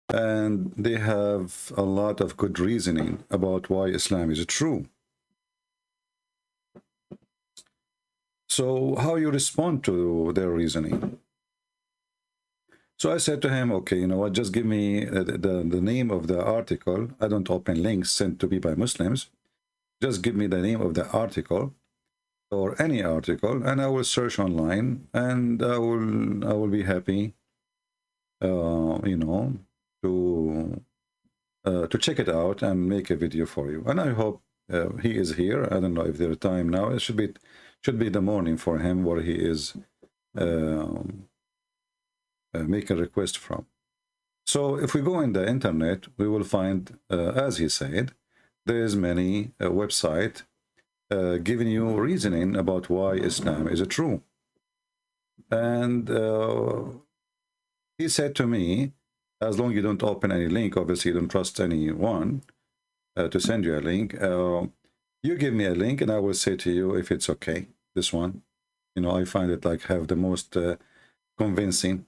and they have a lot of good reasoning about why Islam is true. So how you respond to their reasoning? So I said to him, okay, you know what, just give me the name of the article. I don't open links sent to me by Muslims. Just give me the name of the article or any article, and I will search online, and I will be happy, you know, to check it out and make a video for you. And I hope he is here. I don't know if there's time now. It should be the morning for him, where he is make a request from. So if we go in the internet, we will find, as he said, there is many website giving you reasoning about why Islam is true. And he said to me, as long as you don't open any link, obviously you don't trust anyone to send you a link, you give me a link and I will say to you if it's okay. This one, you know, I find it like have the most convincing.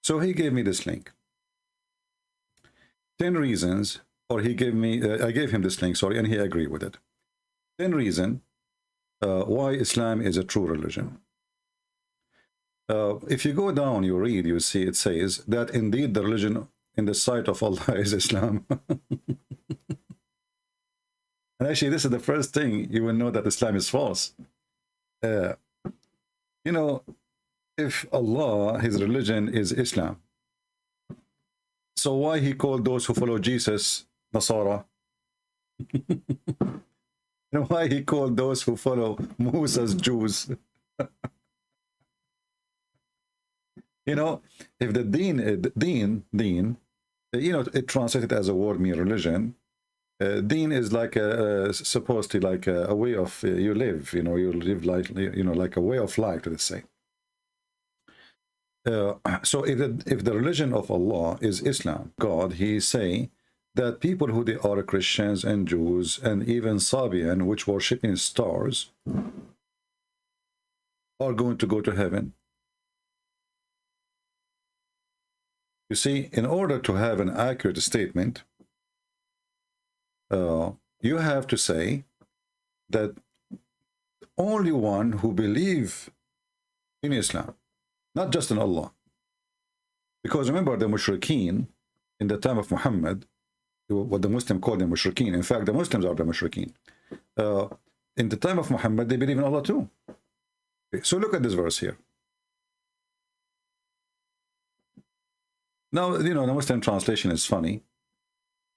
So he gave me this link. 10 reasons, or he gave me, I gave him this link, sorry, and he agreed with it. 10 reasons why Islam is a true religion. If you go down, you read, you see it says that indeed the religion in the sight of Allah is Islam. And actually, this is the first thing you will know that Islam is false. You know, if Allah, his religion is Islam, so why he called those who follow Jesus Nasara? And why he called those who follow Moses Jews? You know, if the deen, you know, it translated as a word mean religion. Deen is like supposed to like a way of you live. You know, you live like, you know, like a way of life, let's say. So if the religion of Allah is Islam, God, he say that people who they are Christians and Jews and even Sabian, which worshiping stars, are going to go to heaven. You see, in order to have an accurate statement, you have to say that only one who believe in Islam, not just in Allah. Because remember, the mushrikeen in the time of Muhammad, what the Muslim called them mushrikeen. In fact, the Muslims are the mushrikeen. In the time of Muhammad, they believe in Allah too. Okay, so look at this verse here. Now, you know, the Muslim translation is funny.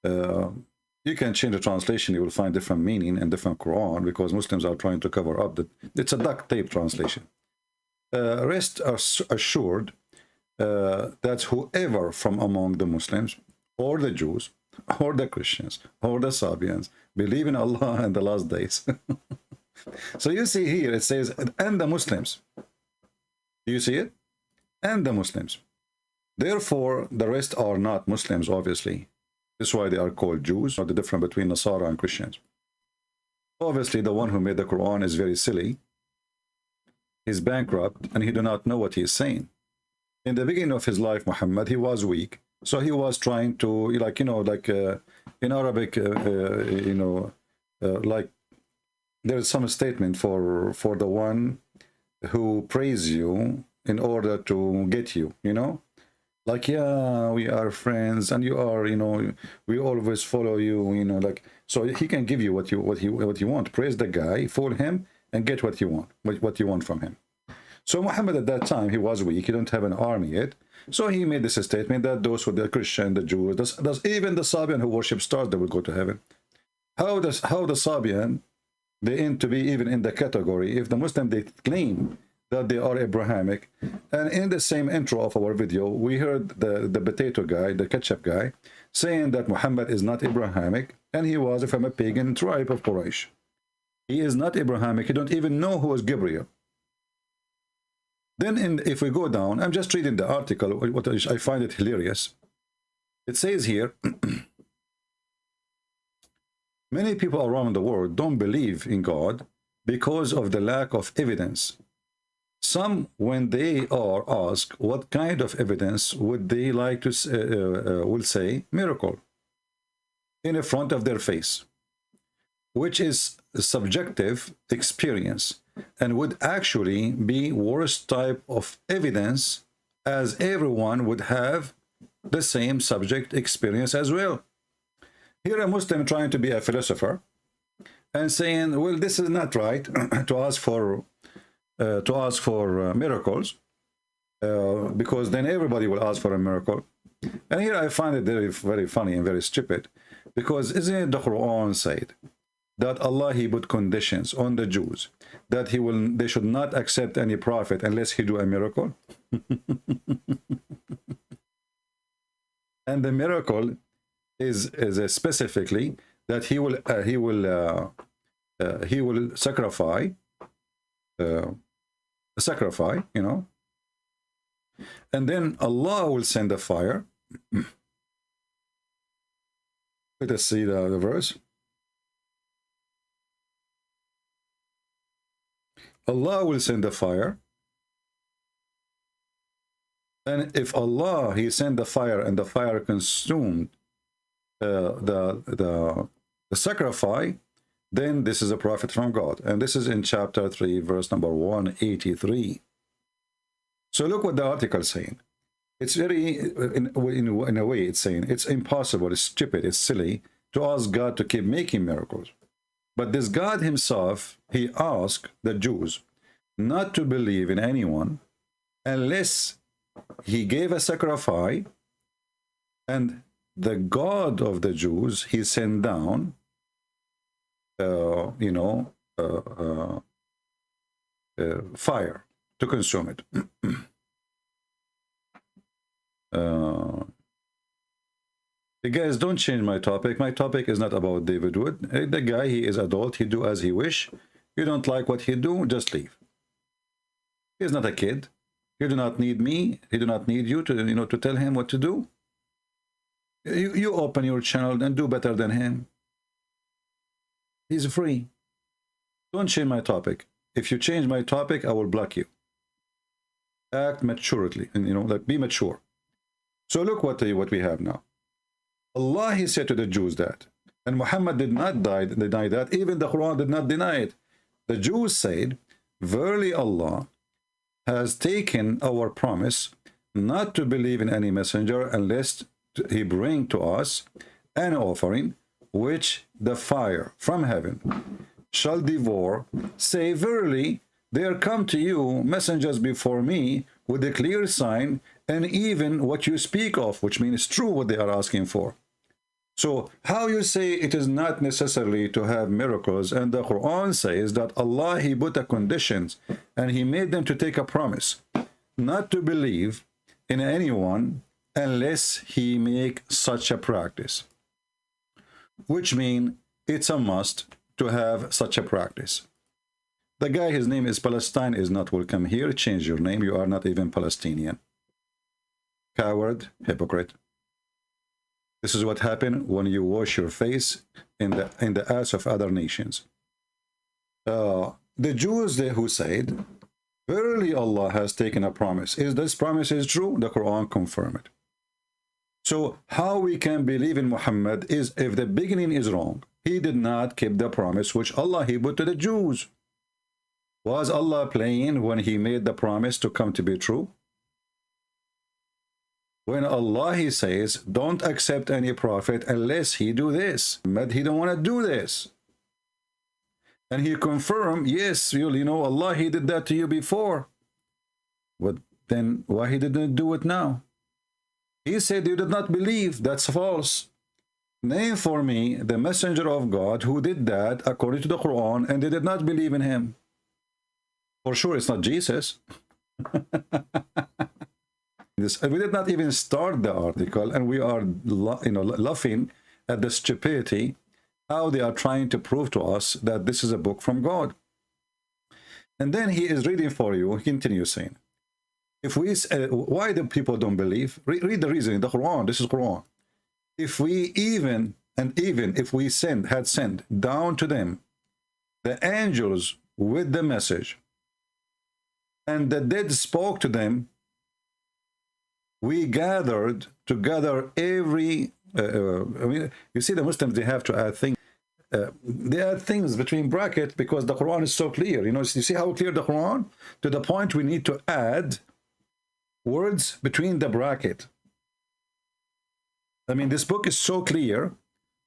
You can change the translation, you will find different meaning and different Quran, because Muslims are trying to cover up that it's a duct tape translation. Rest assured that whoever from among the Muslims or the Jews or the Christians or the Sabians believe in Allah and the last days. So you see here it says, and the Muslims. Do you see it? And the Muslims. Therefore, the rest are not Muslims, obviously. This is why they are called Jews, or the difference between Nasara and Christians. Obviously, the one who made the Quran is very silly. He's bankrupt, and he do not know what he is saying. In the beginning of his life, Muhammad, he was weak. So he was trying to, like, you know, like in Arabic, you know, like there is some statement for the one who praise you in order to get you, you know? Like, yeah, we are friends, and you are, you know, we always follow you, you know, like, so he can give you what you want. Praise the guy, fool him, and get what you want from him. So Muhammad at that time, he was weak. He don't have an army yet. So he made this statement that those who the Christian, the Jews, does even the Sabian who worship stars, they will go to heaven. How the Sabian, they aim to be even in the category if the Muslim they claim that they are Abrahamic. And in the same intro of our video, we heard the potato guy, the ketchup guy, saying that Muhammad is not Abrahamic, and he was from a pagan tribe of Quraysh. He is not Abrahamic. He don't even know who was Gabriel. Then if we go down, I'm just reading the article, what I find it hilarious. It says here, many people around the world don't believe in God because of the lack of evidence. Some, when they are asked what kind of evidence would they like to will say miracle in front of their face, which is a subjective experience and would actually be worst type of evidence, as everyone would have the same subject experience as well. Here a Muslim trying to be a philosopher and saying, well, this is not right to ask for miracles, because then everybody will ask for a miracle. And here I find it very, very funny and very stupid, because isn't it the Quran said that Allah, he put conditions on the Jews that they should not accept any prophet unless he do a miracle? And the miracle is specifically that he will sacrifice, you know, and then Allah will send a fire. Let us see the verse. Allah will send a fire, and if Allah, he sent the fire and the fire consumed the sacrifice, then this is a prophet from God. And this is in chapter 3, verse number 183. So look what the article is saying. It's very, in a way, it's saying it's impossible, it's stupid, it's silly to ask God to keep making miracles. But this God himself, he asked the Jews not to believe in anyone unless he gave a sacrifice, and the God of the Jews, he sent down, fire to consume it. Guys, don't change my topic. My topic is not about David Wood. The guy, he is adult. He do as he wish. You don't like what he do, just leave. He's not a kid. You do not need me. He do not need you to, to tell him what to do. You open your channel and do better than him. He's free. Don't change my topic. If you change my topic, I will block you. Act maturely, and like be mature. So look what we have now. Allah, he said to the Jews that, and Muhammad did not deny that. Even the Quran did not deny it. The Jews said, verily Allah has taken our promise not to believe in any messenger unless he bring to us an offering which the fire from heaven shall devour. Say, verily there come to you messengers before me with a clear sign, and even what you speak of, which means true what they are asking for. So how you say it is not necessarily to have miracles, and the Quran says that Allah, he put the conditions and he made them to take a promise not to believe in anyone unless he make such a practice, which means it's a must to have such a practice. The guy, his name is Palestine, is not welcome here. Change your name. You are not even Palestinian. Coward, hypocrite. This is what happened when you wash your face in the ass of other nations. The Jews, who said, verily Allah has taken a promise. Is this promise is true? The Quran confirm it. So how we can believe in Muhammad is if the beginning is wrong. He did not keep the promise which Allah, he put to the Jews. Was Allah playing when he made the promise to come to be true? When Allah, he says, don't accept any prophet unless he do this. But he don't want to do this. And he confirmed, yes, Allah, he did that to you before. But then why he didn't do it now? He said you did not believe. That's false. Name for me the messenger of God who did that according to the Quran and they did not believe in him. For sure it's not Jesus. We did not even start the article, and we are laughing at the stupidity, how they are trying to prove to us that this is a book from God. And then he is reading for you. He continues saying, if we why the people don't believe, read the reason in the Quran. This is Quran. If we even if we had sent down to them the angels with the message, and the dead spoke to them, we gathered together every I mean, you see, the Muslims, they have to add things. They add things between brackets because the Quran is so clear. You know, you see how clear the Quran, to the point we need to add words between the bracket. I mean, this book is so clear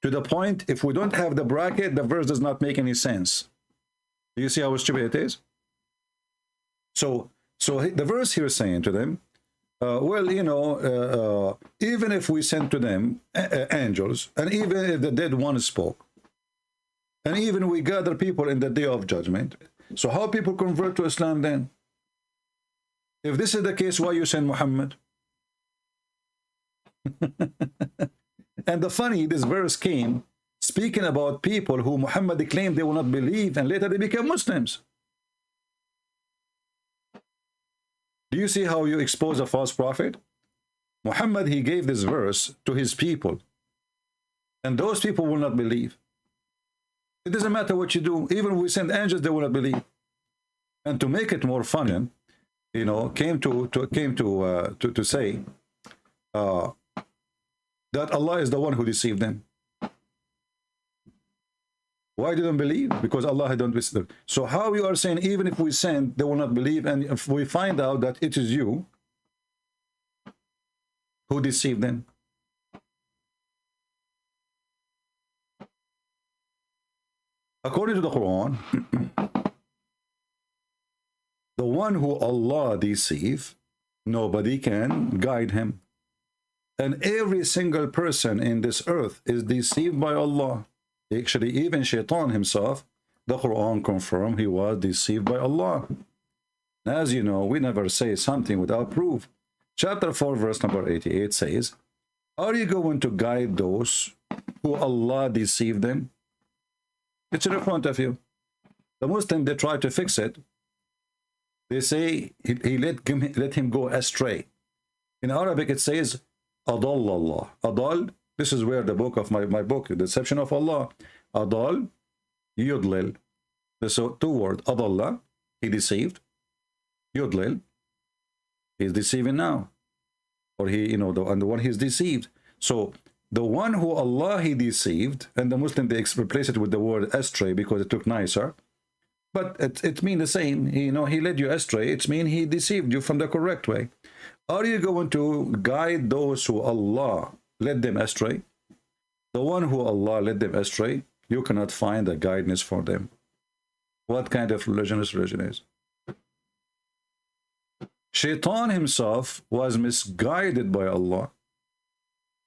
to the point, if we don't have the bracket, the verse does not make any sense. Do you see how stupid it is? So the verse here is saying to them, well, you know, even if we sent to them angels, and even if the dead one spoke, and even we gather people in the day of judgment, so how people convert to Islam then? If this is the case, why you send Muhammad? And the funny, this verse came speaking about people who Muhammad claimed they will not believe, and later they became Muslims. Do you see how you expose a false prophet? Muhammad, he gave this verse to his people, and those people will not believe. It doesn't matter what you do. Even if we send angels, they will not believe. And to make it more fun, you know, came to say that Allah is the one who deceived them. Why didn't believe? Because Allah don't visit them. So how you are saying even if we send, they will not believe, and if we find out that it is you who deceived them? According to the Quran, the one who Allah deceive, nobody can guide him. And every single person in this earth is deceived by Allah. Actually, even Shaitan himself, the Quran confirmed he was deceived by Allah. As you know, we never say something without proof. Chapter 4, verse number 88 says, are you going to guide those who Allah deceived them? It's in front of you. The Muslims, they try to fix it. They say he let him go astray. In Arabic, it says, Adal Allah. Adal, this is where the book of my book, The Deception of Allah. Adal, Yudlil. So two words. Adallah, he deceived. Yudlil, he's deceiving now. Or he, you know, the one he's deceived. So the one who Allah he deceived, and the Muslim, they replace it with the word astray because it took nicer. But it means the same. You know, he led you astray. It means he deceived you from the correct way. Are you going to guide those who Allah led them astray? The one who Allah led them astray, you cannot find a guidance for them. What kind of religion this religion is? Shaitan himself was misguided by Allah.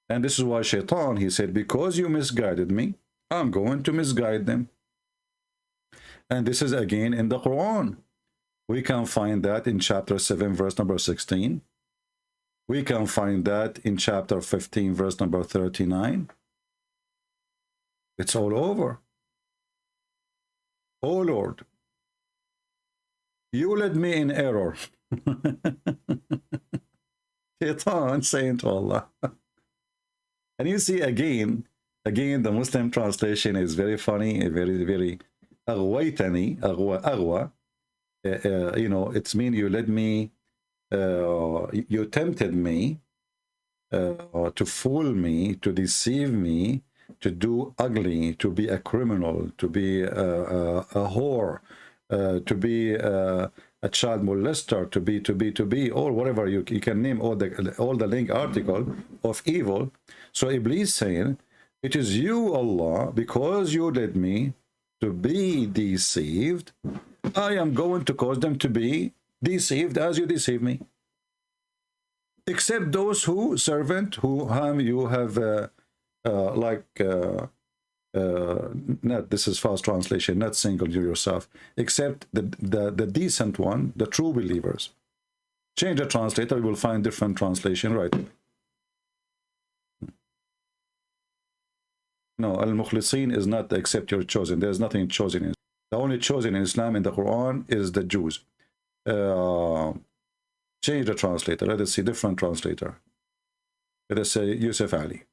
And this is why Shaitan, he said, because you misguided me, I'm going to misguide them. And this is again in the Quran. We can find that in chapter 7, verse number 16. We can find that in chapter 15, verse number 39. It's all over. Oh Lord, you led me in error. Shaitan saying to Allah. And you see again, the Muslim translation is very funny, very أغويتني, أغوى. You know, it's mean you led me, you tempted me to fool me, to deceive me, to do ugly, to be a criminal, to be a whore, to be a child molester, to be, or whatever you can name all the link article of evil. So Iblis saying, it is you, Allah, because you led me to be deceived, I am going to cause them to be deceived as you deceive me. Except those who whom you have not, this is false translation, not single you yourself, except the decent one, the true believers. Change the translator, you will find different translation, right? No, al-mukhlisin is not except you're chosen. There's nothing chosen in. The only chosen in Islam in the Quran is the Jews. Change the translator. Let us see different translator. Let us say Yusuf Ali.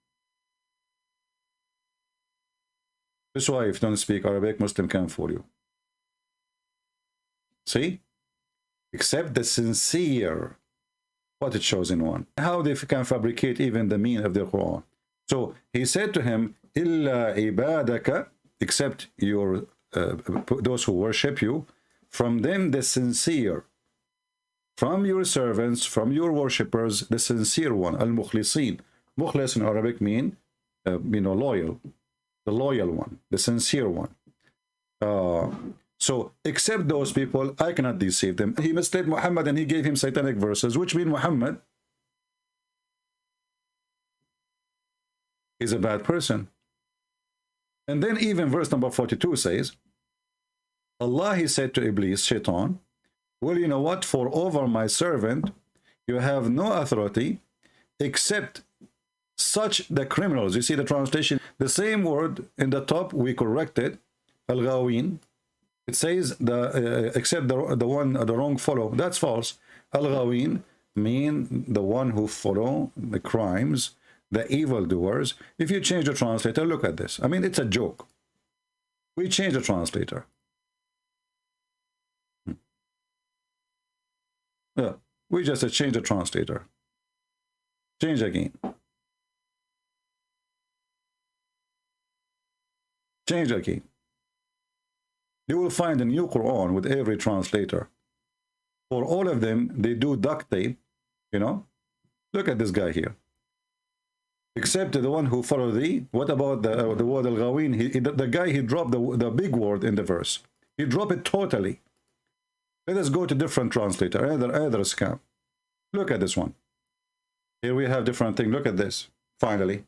This is why if you don't speak Arabic, Muslim can't fool you. See? except the sincere, what it shows in one. How they can fabricate even the meaning of the Quran. So he said to him, Illa ibadaka, except your those who worship you, from them the sincere, from your servants, from your worshippers, the sincere one, al-mukhlisin. Mukhlis in Arabic mean, loyal, the loyal one, the sincere one. So except those people, I cannot deceive them. He misled Muhammad and he gave him satanic verses, which mean Muhammad is a bad person. And then even verse number 42 says, Allah, he said to Iblis, Shaitan, well, you know what? For over my servant, you have no authority except such the criminals. You see the translation, the same word in the top, we corrected, al-ghawin. It says except the wrong follow. That's false. Al-ghawin mean the one who follow the crimes, the evildoers. If you change the translator, look at this. I mean, it's a joke. We change the translator. Yeah, we just change the translator. Change again. Change again. You will find a new Quran with every translator. For all of them, they do duct tape, Look at this guy here. Except the one who follow thee. What about the word al-ghawin? The guy, he dropped the big word in the verse. He dropped it totally. Let us go to different translator, either scam. Look at this one. Here we have different thing. Look at this. Finally.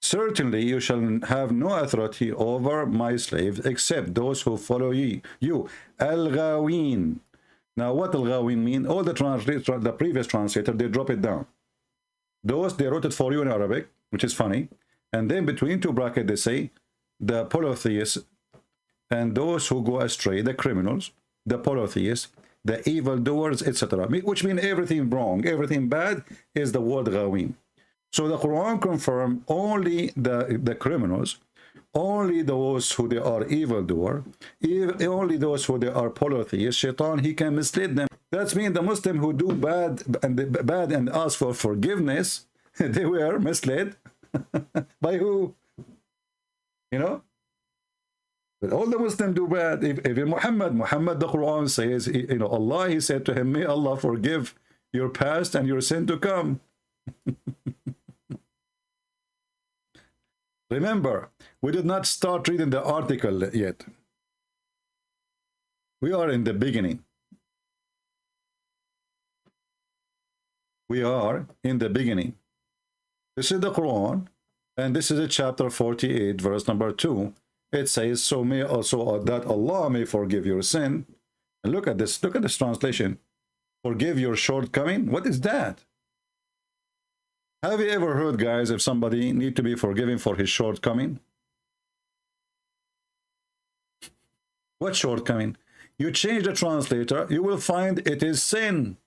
Certainly you shall have no authority over my slaves except those who follow you. Al-ghawin. Now what al-ghawin mean? All the previous translator, they drop it down. Those, they wrote it for you in Arabic, which is funny. And then between two brackets, they say the polytheists and those who go astray, the criminals, the polytheists, the evildoers, etc. Which mean everything wrong, everything bad is the word ghawin. So the Quran confirm only the criminals, only those who they are evildoer, only those who they are polytheists. Shaitan, he can mislead them. That means the Muslim who do bad and ask for forgiveness, they were misled by who? But all the Muslims do bad. Even Muhammad, the Quran says, Allah, he said to him, may Allah forgive your past and your sin to come. Remember, we did not start reading the article yet. We are in the beginning. We are in the beginning. This is the Quran, and this is a chapter 48, verse number 2. It says, so may also that Allah may forgive your sin. And look at this translation. Forgive your shortcoming. What is that? Have you ever heard, guys, if somebody need to be forgiven for his shortcoming? What shortcoming? You change the translator, you will find it is sin.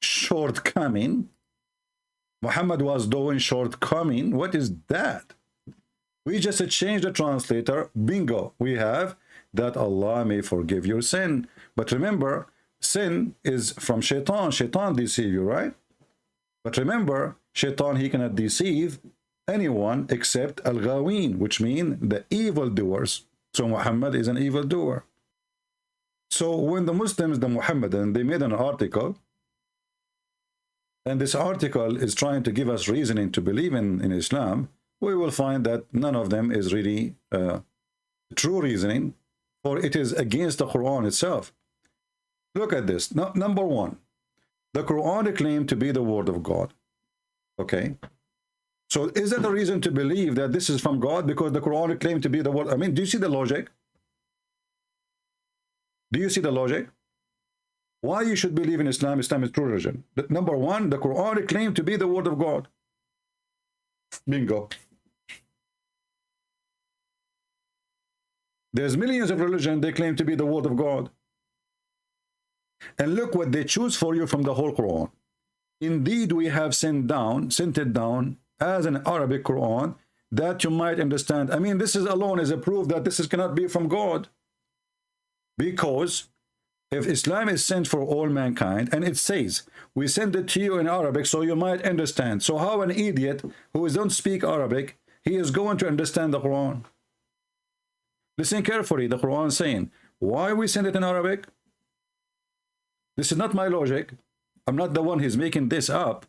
Shortcoming. Muhammad was doing shortcoming. What is that? We just change the translator. Bingo. We have that Allah may forgive your sin. But remember, sin is from Shaitan. Shaitan deceive you, right? But remember, Shaitan, he cannot deceive anyone except al-ghawin, which mean the evildoers. So Muhammad is an evildoer. So when the Muslims, the Muhammadan, they made an article, and this article is trying to give us reasoning to believe in Islam, we will find that none of them is really true reasoning, for it is against the Quran itself. Look at this. Number one, the Quran claimed to be the word of God. Okay. So is that a reason to believe that this is from God? Because the Quran claimed to be the word. I mean, do you see the logic? Do you see the logic? Why you should believe in Islam? Islam is true religion. Number one, the Quran claimed to be the word of God. Bingo. There's millions of religions, they claim to be the word of God. And look what they choose for you from the whole Quran. Indeed, we have sent it down as an Arabic Quran that you might understand. I mean, this is alone is a proof that this cannot be from God. Because If Islam is sent for all mankind, and it says, we send it to you in Arabic so you might understand. So how an idiot who don't speak Arabic, he is going to understand the Quran? Listen carefully, the Quran is saying, why we send it in Arabic? This is not my logic. I'm not the one who's making this up.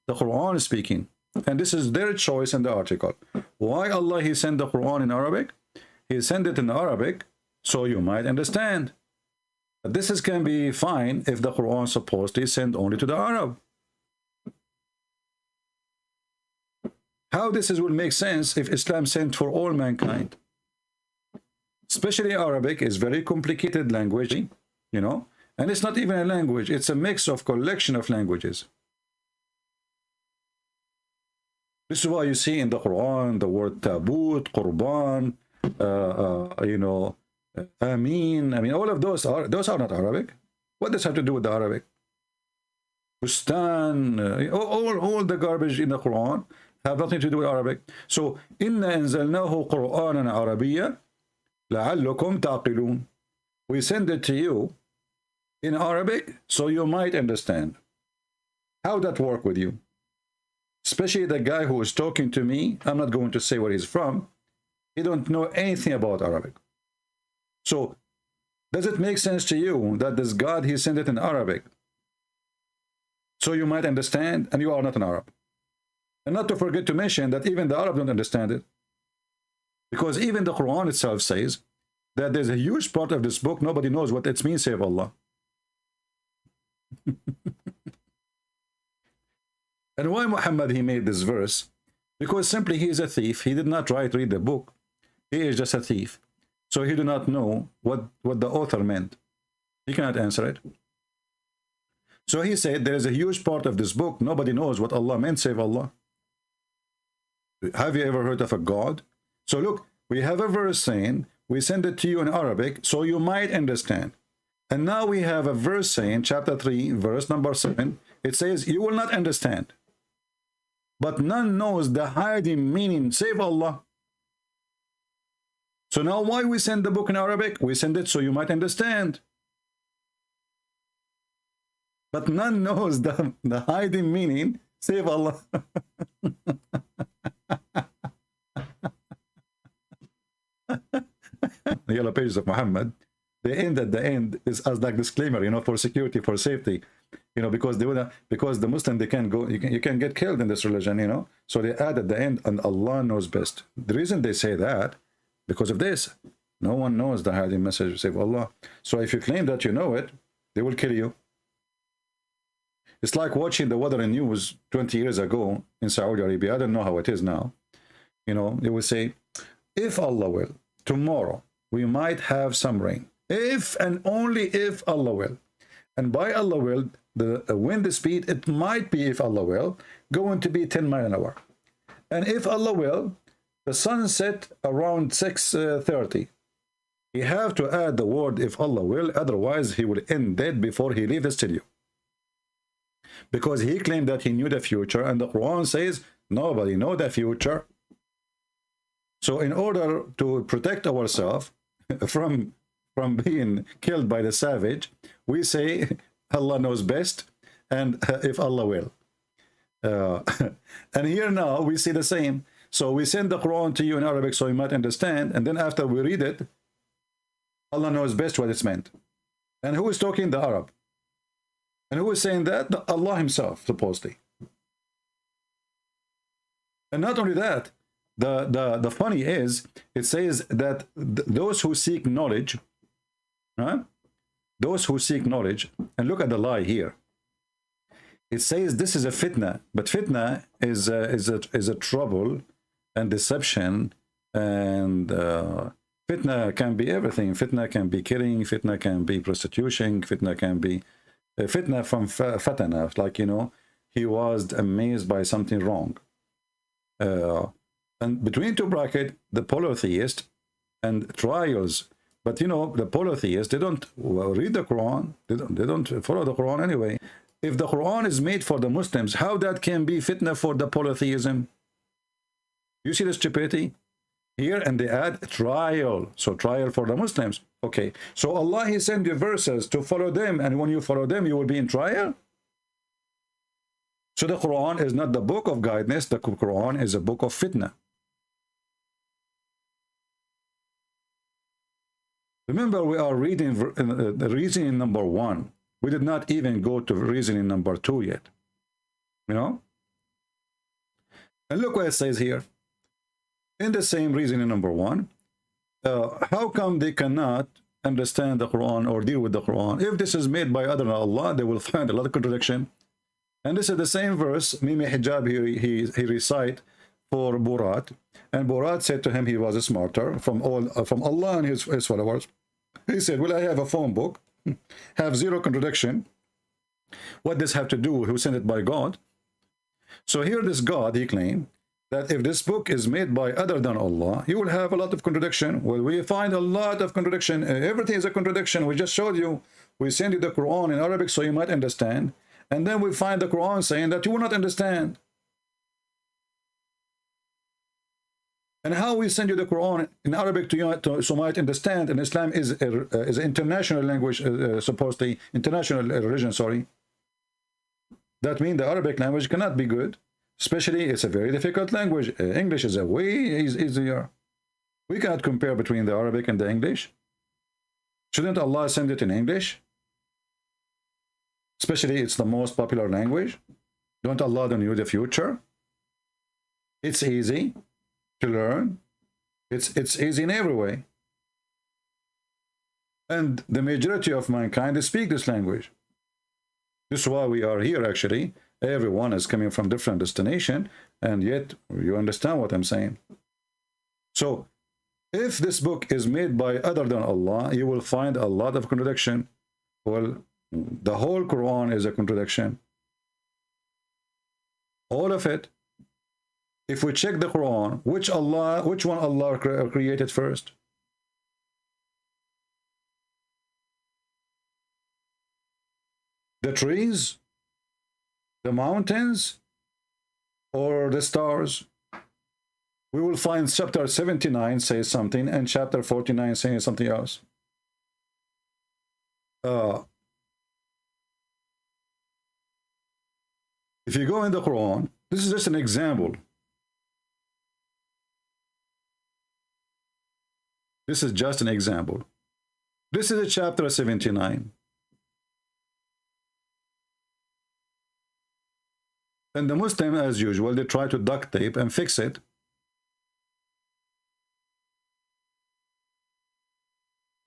The Quran is speaking. And this is their choice in the article. Why Allah he sent the Quran in Arabic? He sent it in Arabic so you might understand. This can be fine if the Quran is supposed to be sent only to the Arab. How will make sense if Islam sent for all mankind? Especially Arabic is very complicated language, you know, and it's not even a language, it's a mix of collection of languages. This is why you see in the Quran the word tabut, qurban, you know, Ameen. I mean, all of those are not Arabic. What does have to do with the Arabic? Bustan, all the garbage in the Quran have nothing to do with Arabic. So, inna anzalnahu Qur'anan Arabiyya la'allakum taqilun. We send it to you in Arabic so you might understand. How that work with you? Especially the guy who is talking to me, I'm not going to say where he's from. He don't know anything about Arabic. So, does it make sense to you that this God, he sent it in Arabic so you might understand, and you are not an Arab? And not to forget to mention that even the Arab don't understand it. Because even the Quran itself says that there's a huge part of this book, nobody knows what it means, save Allah. And why Muhammad, he made this verse? Because simply he is a thief. He did not try to read the book. He is just a thief. So he do not know what the author meant. He cannot answer it. So he said there is a huge part of this book, nobody knows what Allah meant, save Allah. Have you ever heard of a God? So look, we have a verse saying, we send it to you in Arabic so you might understand. And now we have a verse saying, chapter 3, verse number 7, it says, you will not understand. But none knows the hiding meaning, save Allah. So now why we send the book in Arabic? We send it so you might understand. But none knows the hiding meaning, save Allah. The yellow pages of Muhammad, the end at the end is as like disclaimer, you know, for security, for safety, you know, because the Muslim, they can go, you can get killed in this religion, you know. So they add at the end, and Allah knows best. The reason they say that, because of this, no one knows the hiding message save Allah. So if you claim that you know it, they will kill you. It's like watching the weather and news 20 years ago in Saudi Arabia. I don't know how it is now. You know, they will say, if Allah will, tomorrow we might have some rain. If and only if Allah will. And by Allah will, the wind speed, it might be, if Allah will, going to be 10 miles an hour. And if Allah will, the sun set around 6:30. You have to add the word if Allah will, otherwise he will end dead before he leaves the studio. Because he claimed that he knew the future, and the Quran says nobody knows the future. So in order to protect ourselves from being killed by the savage, we say Allah knows best, and if Allah will. And here now we see the same. So we send the Quran to you in Arabic so you might understand, and then after we read it, Allah knows best what it's meant. And who is talking? The Arab. And who is saying that? Allah himself, supposedly. And not only that, the funny is, it says that those who seek knowledge, those who seek knowledge, and look at the lie here. It says this is a fitna, but fitna is a trouble and deception, and fitna can be everything. Fitna can be killing, fitna can be prostitution, fitna can be fitna from fatana, like, you know, he was amazed by something wrong. And between two brackets, the polytheist and trials. But you know, the polytheists, they don't read the Quran, they don't follow the Quran anyway. If the Quran is made for the Muslims, how that can be fitna for the polytheism? You see the stupidity? here, and they add trial. So trial for the Muslims. Okay, so Allah, he sent you verses to follow them, and when you follow them, you will be in trial. So the Quran is not the book of guidance. The Quran is a book of fitna. Remember, we are reading the reasoning number 1. We did not even go to reasoning number 2 yet. You know? And look what it says here. In the same reasoning number 1, how come they cannot understand the Quran or deal with the Quran? If this is made by other than Allah, they will find a lot of contradiction. And this is the same verse, Mimi Hijab, he recite for Burat. And Burat said to him he was smarter from Allah and his followers. He said, well, I have a phone book, have 0 contradiction. What does have to do? Who sent it by God? So here this God, he claimed that if this book is made by other than Allah, you will have a lot of contradiction. Well, we find a lot of contradiction. Everything is a contradiction. We just showed you. We send you the Quran in Arabic so you might understand. And then we find the Quran saying that you will not understand. And how we send you the Quran in Arabic to you so might understand, and Islam is an international language, supposedly international religion, sorry. That means the Arabic language cannot be good. Especially, it's a very difficult language. English is a way easier. We cannot compare between the Arabic and the English. Shouldn't Allah send it in English? Especially, it's the most popular language. Don't Allah know the future? It's easy to learn. It's easy in every way. And the majority of mankind, they speak this language. This is why we are here, actually. Everyone is coming from different destination, and yet you understand what I'm saying. So, if this book is made by other than Allah, you will find a lot of contradiction. Well, the whole Quran is a contradiction. All of it. If we check the Quran, which one Allah created first? The trees, the mountains, or the stars? We will find chapter 79 says something and chapter 49 saying something else. If you go in the Quran, this is just an example. This is just an example. This is a chapter 79. And the Muslim, as usual, they try to duct tape and fix it.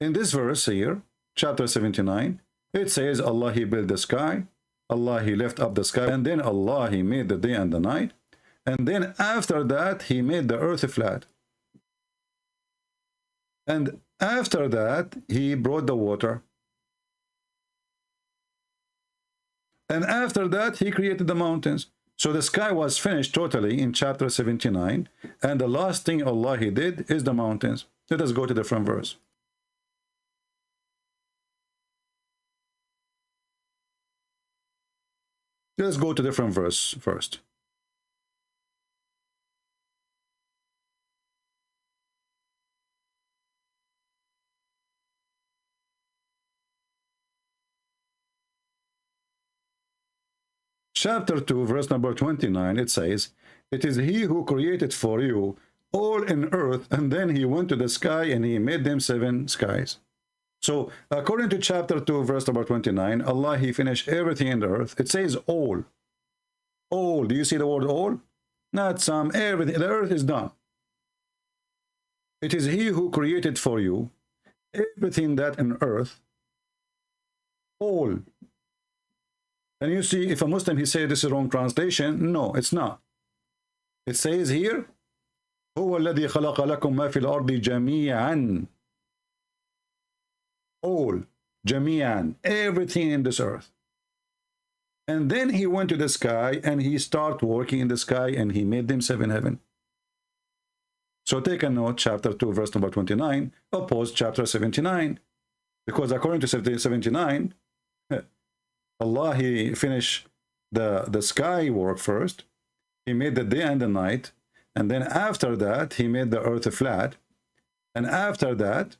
In this verse here, chapter 79, it says, Allah, he built the sky. Allah, he left up the sky. And then Allah, he made the day and the night. And then after that, he made the earth flat. And after that, he brought the water. And after that, he created the mountains. So the sky was finished totally in chapter 79. And the last thing Allah, he did is the mountains. Let us go to the different verse. Let's go to different verse first. Chapter 2, verse number 29, it says, it is he who created for you all in earth, and then he went to the sky and he made them 7 skies. So, according to chapter 2, verse number 29, Allah, he finished everything in the earth. It says all. All. Do you see the word all? Not some, everything. The earth is done. It is he who created for you everything that in earth. All. And you see, if a Muslim, he says this is wrong translation. No, it's not. It says here, هو الذي خلق لكم ما في الأرض جميعا. All, جميعا, everything in this earth. And then he went to the sky and he started working in the sky and he made them 7 heaven. So take a note, chapter 2, verse number 29, oppose chapter 79. Because according to 79, Allah, he finished the sky work first. He made the day and the night. and then after that he made the earth flat, and after that,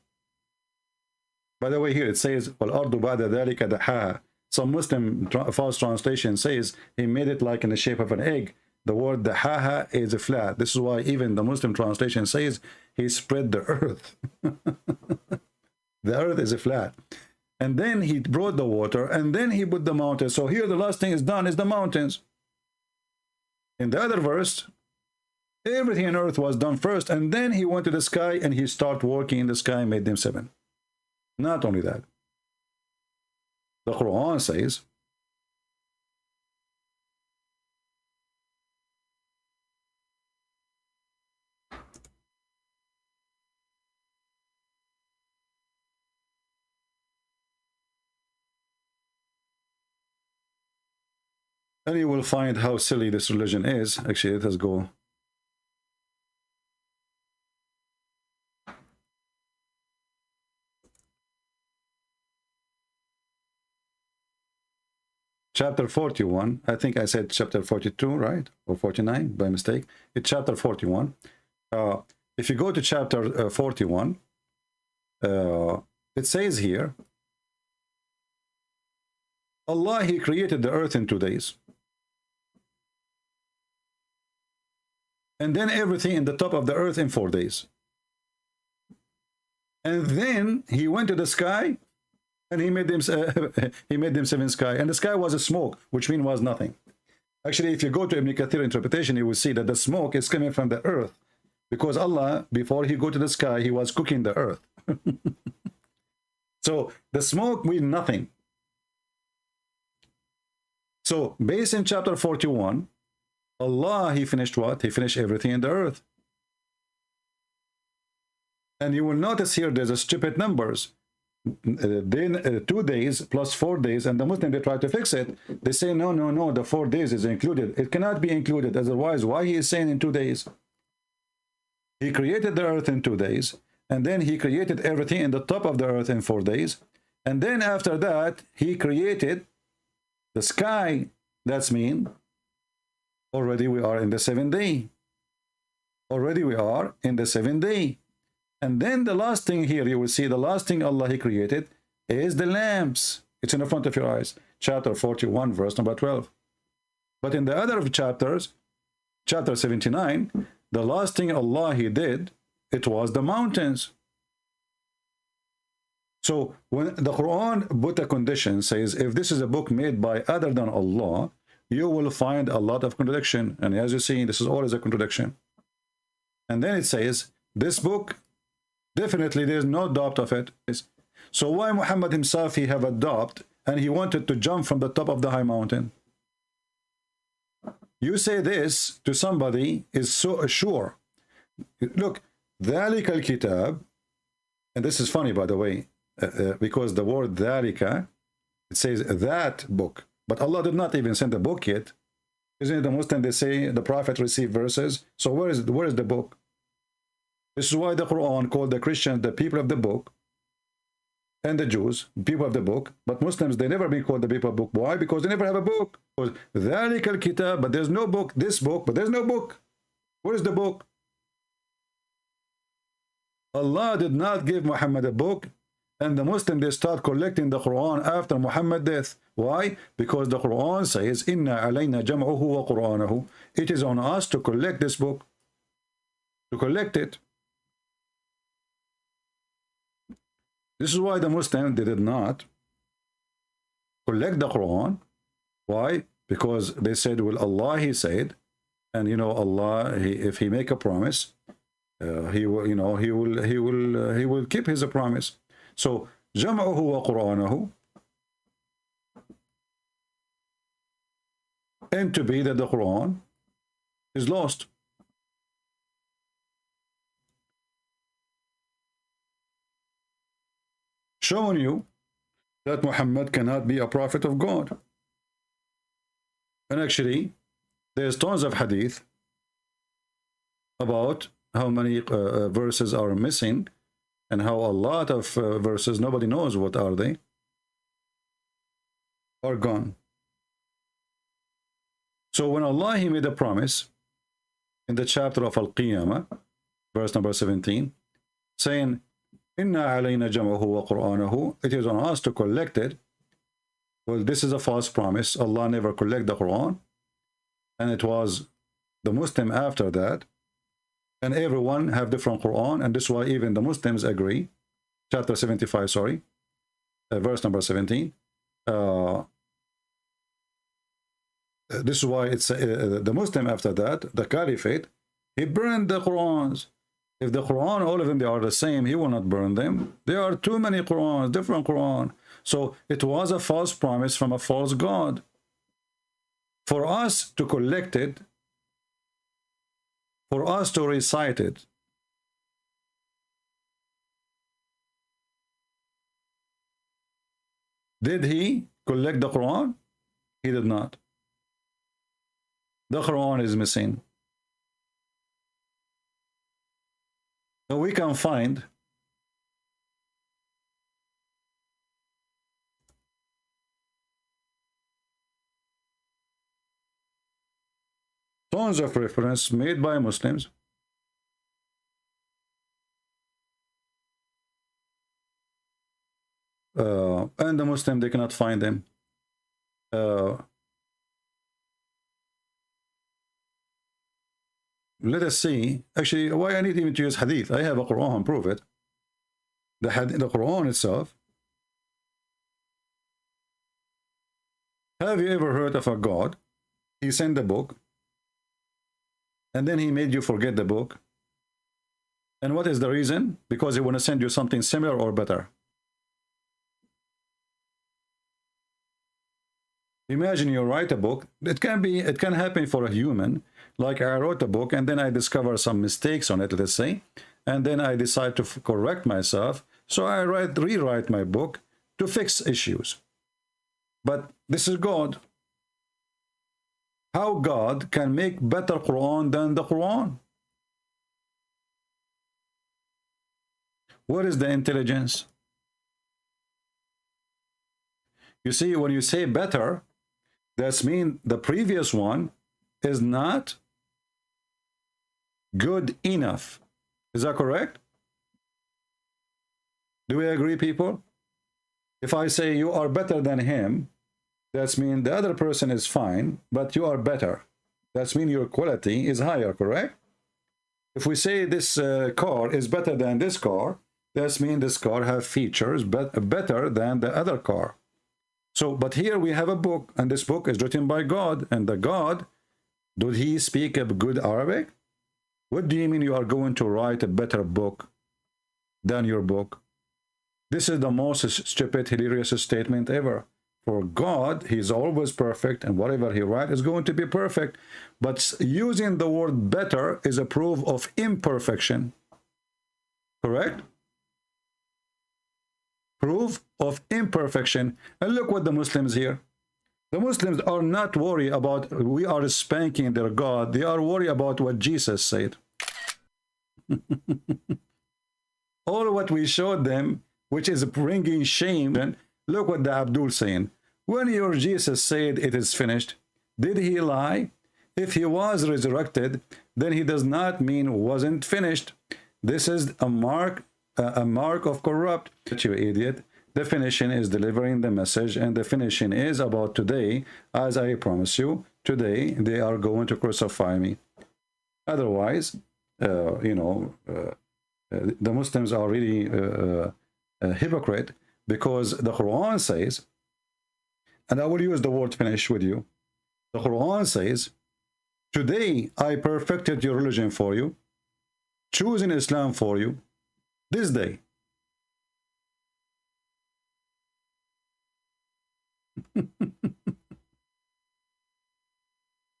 by the way, here it says وَالْأَرْضُ بَعْدَ ذَلِكَ دَحَاهَا. Some Muslim false translation says he made it like in the shape of an egg. The word dahaha is flat. This is why even the Muslim translation says he spread the earth. The earth is flat. And then he brought the water, and then he put the mountains. So here the last thing is done is the mountains. In the other verse, everything on earth was done first, and then he went to the sky and he started working in the sky and made them 7. Not only that, the Quran says, and you will find how silly this religion is. Actually, let us go. Chapter 41, I think I said chapter 42, right? Or 49 by mistake. It's chapter 41. If you go to chapter 41, it says here, Allah, he created the earth in 2 days. And then everything in the top of the earth in 4 days. And then he went to the sky, and he made them 7 sky, and the sky was a smoke, which means was nothing. Actually, if you go to Ibn Kathir interpretation, you will see that the smoke is coming from the earth, because Allah, before he go to the sky, he was cooking the earth. So the smoke means nothing. So based in chapter 41, Allah, he finished what? He finished everything in the earth. And you will notice here there's a stupid numbers. Then 2 days plus 4 days, and the Muslim, they try to fix it. They say no, the 4 days is included. It cannot be included. Otherwise, why he is saying in 2 days? He created the earth in 2 days, and then he created everything in the top of the earth in 4 days, and then after that he created the sky. That's mean already we are in the 7th day. Already we are in the 7th day. And then the last thing here, you will see the last thing Allah he created is the lamps. It's in the front of your eyes. Chapter 41, verse number 12. But in the other chapters, chapter 79, the last thing Allah he did, it was the mountains. So when the Quran put a condition, says if this is a book made by other than Allah, you will find a lot of contradiction. And as you see, this is always a contradiction. And then it says, this book, definitely there's no doubt of it. So why Muhammad himself, he have a doubt, and he wanted to jump from the top of the high mountain? You say this to somebody is so sure. Look, ذَلِكَ الْكِتَابِ, and this is funny, by the way, because the word ذَلِكَ, it says that book, but Allah did not even send the book yet. Isn't it the Muslim, they say the Prophet received verses? So where is the book? This is why the Quran called the Christians the people of the book, and the Jews people of the book. But Muslims, they never been called the people of the book. Why? Because they never have a book. ذَلِكَ الْكِتَابِ, but there's no book. This book, but there's no book. Where is the book? Allah did not give Muhammad a book, and the Muslim, they start collecting the Quran after Muhammad's death. Why? Because the Quran says, إِنَّا عَلَيْنَا جَمْعُهُ وَقُرْآنَهُ. It is on us to collect this book, to collect it. This is why the Muslims, they did not collect the Quran. Why? Because they said, well, Allah, he said, and you know, Allah, if he make a promise, he will, you know, he will keep his promise. So, جمعه وقرآنه, and to be that the Quran is lost. Showing you that Muhammad cannot be a prophet of God. And actually, there's tons of hadith about how many verses are missing, and how a lot of verses, nobody knows what are they, are gone. So when Allah, he made a promise, in the chapter of Al-Qiyamah, verse number 17, saying, Inna alayna jam'ahu wa Qur'anahu, it is on us to collect it. Well, this is a false promise. Allah never collect the Quran, and it was the Muslim after that, and everyone have different Quran, and this is why even the Muslims agree. Chapter 75, sorry, verse number 17. This is why it's the Muslim after that, the Caliphate, he burned the Qurans. If the Quran, all of them, they are the same, he will not burn them. There are too many Qurans, different Quran. So it was a false promise from a false God. For us to collect it, for us to recite it, did he collect the Quran? He did not. The Quran is missing. So we can find tons of reference made by Muslims and the Muslim, they cannot find them. Let us see. Actually, why I need even to use hadith? I have a Quran, prove it. The Quran itself. Have you ever heard of a God? He sent a book, and then he made you forget the book. And what is the reason? Because he want to send you something similar or better. Imagine you write a book. It can happen for a human. Like I wrote a book and then I discover some mistakes on it, let's say, and then I decide to correct myself. So I rewrite my book to fix issues. But this is God. How God can make better Quran than the Quran? What is the intelligence? You see, when you say better, that means the previous one is not good enough. Is that correct? Do we agree, people? If I say you are better than him, that means the other person is fine, but you are better. That means your quality is higher, correct? If we say this car is better than this car, that means this car has features better than the other car. So, but here we have a book, and this book is written by God, and the God, did he speak a good Arabic? What do you mean you are going to write a better book than your book? This is the most stupid, hilarious statement ever. For God, he is always perfect, and whatever he writes is going to be perfect. But using the word better is a proof of imperfection. Correct? Proof of imperfection. And look what the Muslims here. The Muslims are not worried about we are spanking their God. They are worried about what Jesus said. All what we showed them, which is bringing shame. And look what the Abdul saying. When your Jesus said it is finished, did he lie? If he was resurrected, then he does not mean wasn't finished. This is a mark of corrupt. You idiot. Definition is delivering the message, and the finishing is about today. As I promise you, today they are going to crucify me. Otherwise, the Muslims are really a hypocrite, because the Quran says, and I will use the word finish with you. The Quran says, today I perfected your religion for you, choosing Islam for you, this day.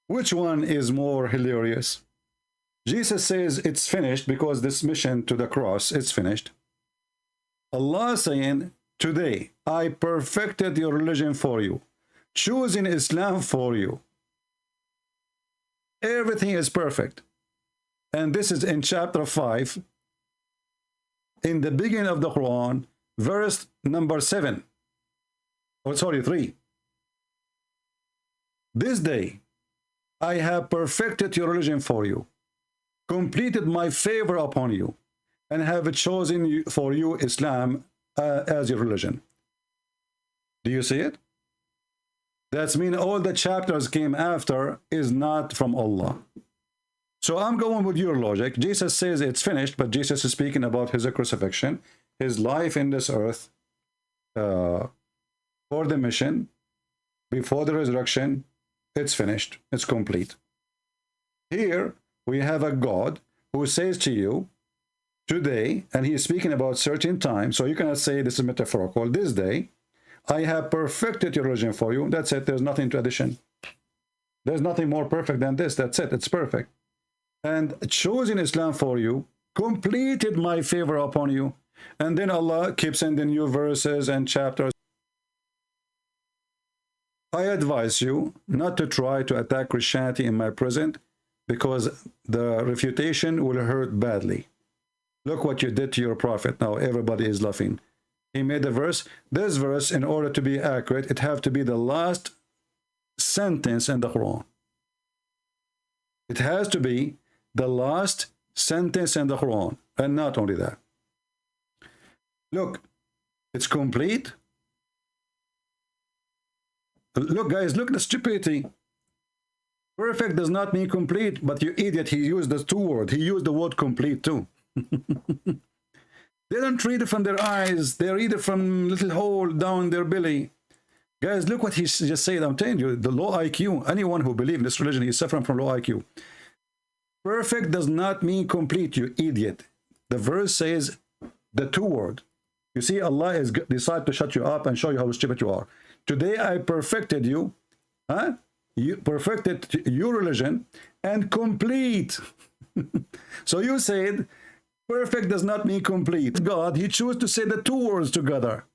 Which one is more hilarious? Jesus says it's finished because this mission to the cross is finished. Allah saying, today I perfected your religion for you, choosing Islam for you. Everything is perfect. And this is in chapter 5, in the beginning of the Quran, verse number 7. Oh, sorry, 3. This day I have perfected your religion for you. completed my favor upon you, and have chosen for you Islam as your religion. Do you see it? That's mean all the chapters came after is not from Allah. So I'm going with your logic. Jesus says it's finished, but Jesus is speaking about his crucifixion, his life in this earth, for the mission, before the resurrection. It's finished. It's complete. Here we have a God who says to you today, and he is speaking about certain time, so you cannot say this is metaphorical. This day, I have perfected your religion for you. That's it. There's nothing to addition. There's nothing more perfect than this. That's it. It's perfect. And choosing Islam for you, completed my favor upon you. And then Allah keeps sending new verses and chapters. I advise you not to try to attack Christianity in my present, because the refutation will hurt badly. Look what you did to your prophet. Now everybody is laughing. He made a verse. This verse, in order to be accurate, it have to be the last sentence in the Quran. It has to be the last sentence in the Quran, and not only that. Look, it's complete. Look, guys, look at the stupidity. Perfect does not mean complete, but you idiot, he used the two words. He used the word complete too. They don't read it from their eyes. They read it from little hole down their belly. Guys, look what he just said. I'm telling you, the low IQ, anyone who believes in this religion is suffering from low IQ. Perfect does not mean complete, you idiot. The verse says the two word. You see, Allah has decided to shut you up and show you how stupid you are. Today I perfected you. Huh? You perfected your religion and complete. So you said perfect does not mean complete. God, he chose to say the two words together.